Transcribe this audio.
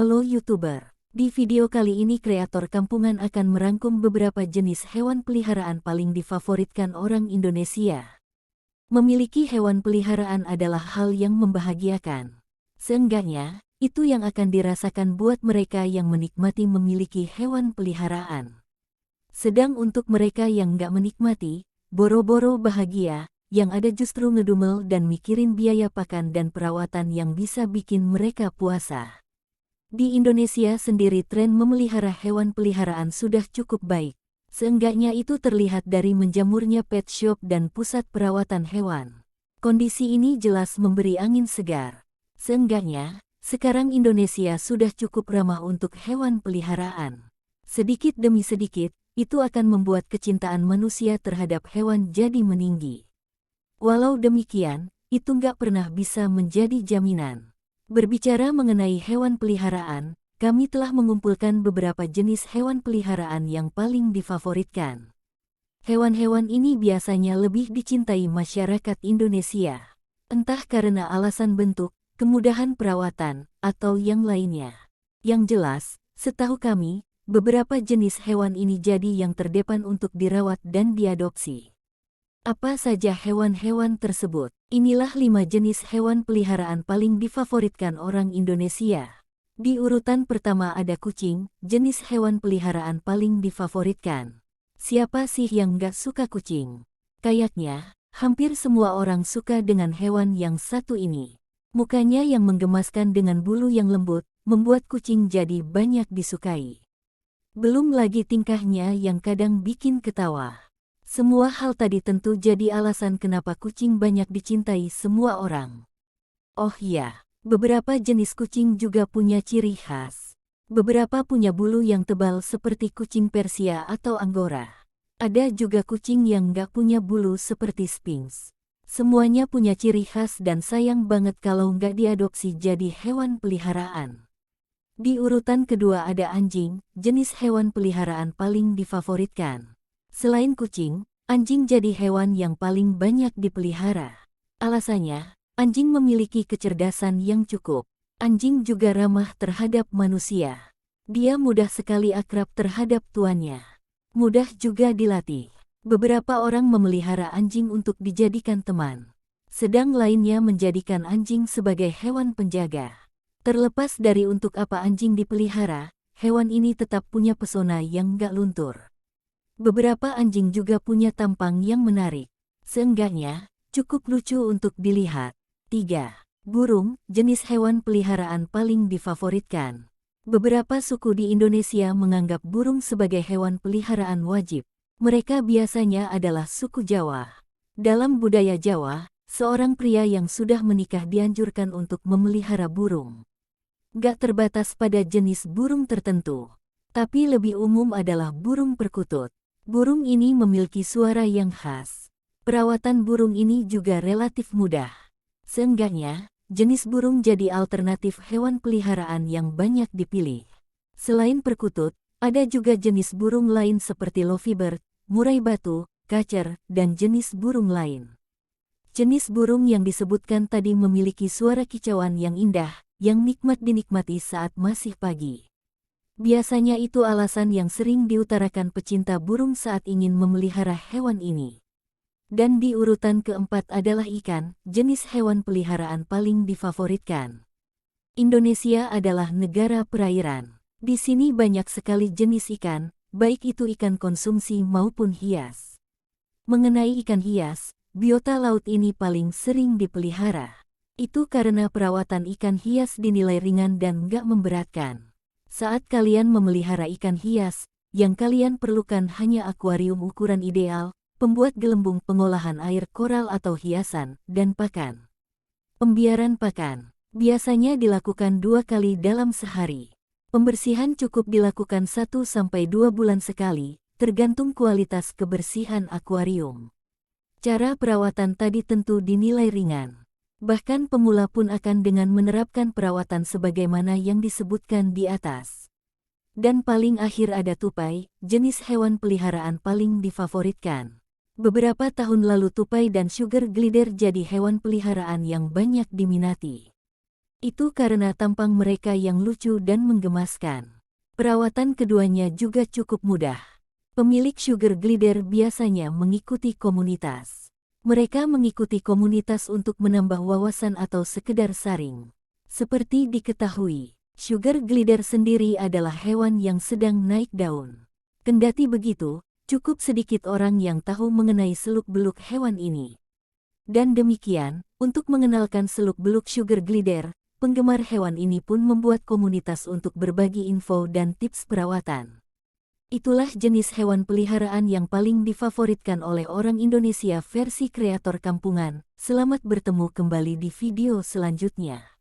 Halo YouTuber, di video kali ini kreator kampungan akan merangkum beberapa jenis hewan peliharaan paling difavoritkan orang Indonesia. Memiliki hewan peliharaan adalah hal yang membahagiakan. Seenggaknya, itu yang akan dirasakan buat mereka yang menikmati memiliki hewan peliharaan. Sedang untuk mereka yang nggak menikmati, boro-boro bahagia, yang ada justru ngedumel dan mikirin biaya pakan dan perawatan yang bisa bikin mereka puasa. Di Indonesia sendiri tren memelihara hewan peliharaan sudah cukup baik. Seenggaknya itu terlihat dari menjamurnya pet shop dan pusat perawatan hewan. Kondisi ini jelas memberi angin segar. Seenggaknya, sekarang Indonesia sudah cukup ramah untuk hewan peliharaan. Sedikit demi sedikit, itu akan membuat kecintaan manusia terhadap hewan jadi meninggi. Walau demikian, itu nggak pernah bisa menjadi jaminan. Berbicara mengenai hewan peliharaan, kami telah mengumpulkan beberapa jenis hewan peliharaan yang paling difavoritkan. Hewan-hewan ini biasanya lebih dicintai masyarakat Indonesia. Entah karena alasan bentuk, kemudahan perawatan, atau yang lainnya. Yang jelas, setahu kami, beberapa jenis hewan ini jadi yang terdepan untuk dirawat dan diadopsi. Apa saja hewan-hewan tersebut? Inilah 5 jenis hewan peliharaan paling difavoritkan orang Indonesia. Di urutan pertama ada kucing, jenis hewan peliharaan paling difavoritkan. Siapa sih yang gak suka kucing? Kayaknya, hampir semua orang suka dengan hewan yang satu ini. Mukanya yang menggemaskan dengan bulu yang lembut, membuat kucing jadi banyak disukai. Belum lagi tingkahnya yang kadang bikin ketawa. Semua hal tadi tentu jadi alasan kenapa kucing banyak dicintai semua orang. Oh iya, beberapa jenis kucing juga punya ciri khas. Beberapa punya bulu yang tebal seperti kucing Persia atau Angora. Ada juga kucing yang gak punya bulu seperti Sphinx. Semuanya punya ciri khas dan sayang banget kalau gak diadopsi jadi hewan peliharaan. Di urutan kedua ada anjing, jenis hewan peliharaan paling difavoritkan. Selain kucing, anjing jadi hewan yang paling banyak dipelihara. Alasannya, anjing memiliki kecerdasan yang cukup. Anjing juga ramah terhadap manusia. Dia mudah sekali akrab terhadap tuannya. Mudah juga dilatih. Beberapa orang memelihara anjing untuk dijadikan teman. Sedang lainnya menjadikan anjing sebagai hewan penjaga. Terlepas dari untuk apa anjing dipelihara, hewan ini tetap punya pesona yang gak luntur. Beberapa anjing juga punya tampang yang menarik. Seenggaknya, cukup lucu untuk dilihat. 3. Burung, jenis hewan peliharaan paling difavoritkan. Beberapa suku di Indonesia menganggap burung sebagai hewan peliharaan wajib. Mereka biasanya adalah suku Jawa. Dalam budaya Jawa, seorang pria yang sudah menikah dianjurkan untuk memelihara burung. Gak terbatas pada jenis burung tertentu, tapi lebih umum adalah burung perkutut. Burung ini memiliki suara yang khas. Perawatan burung ini juga relatif mudah. Seenggaknya, jenis burung jadi alternatif hewan peliharaan yang banyak dipilih. Selain perkutut, ada juga jenis burung lain seperti lovebird, murai batu, kacer, dan jenis burung lain. Jenis burung yang disebutkan tadi memiliki suara kicauan yang indah, yang nikmat dinikmati saat masih pagi. Biasanya itu alasan yang sering diutarakan pecinta burung saat ingin memelihara hewan ini. Dan di urutan keempat adalah ikan, jenis hewan peliharaan paling difavoritkan. Indonesia adalah negara perairan. Di sini banyak sekali jenis ikan, baik itu ikan konsumsi maupun hias. Mengenai ikan hias, biota laut ini paling sering dipelihara. Itu karena perawatan ikan hias dinilai ringan dan gak memberatkan. Saat kalian memelihara ikan hias, yang kalian perlukan hanya akuarium ukuran ideal, pembuat gelembung pengolahan air koral atau hiasan, dan pakan. Pembiaran pakan biasanya dilakukan 2 kali dalam sehari. Pembersihan cukup dilakukan 1-2 bulan sekali, tergantung kualitas kebersihan akuarium. Cara perawatan tadi tentu dinilai ringan. Bahkan pemula pun akan dengan menerapkan perawatan sebagaimana yang disebutkan di atas. Dan paling akhir ada tupai, jenis hewan peliharaan paling difavoritkan. Beberapa tahun lalu tupai dan sugar glider jadi hewan peliharaan yang banyak diminati. Itu karena tampang mereka yang lucu dan menggemaskan. Perawatan keduanya juga cukup mudah. Pemilik sugar glider biasanya mengikuti komunitas. Mereka mengikuti komunitas untuk menambah wawasan atau sekedar saring. Seperti diketahui, sugar glider sendiri adalah hewan yang sedang naik daun. Kendati begitu, cukup sedikit orang yang tahu mengenai seluk-beluk hewan ini. Dan demikian, untuk mengenalkan seluk-beluk sugar glider, penggemar hewan ini pun membuat komunitas untuk berbagi info dan tips perawatan. Itulah jenis hewan peliharaan yang paling difavoritkan oleh orang Indonesia versi kreator kampungan. Selamat bertemu kembali di video selanjutnya.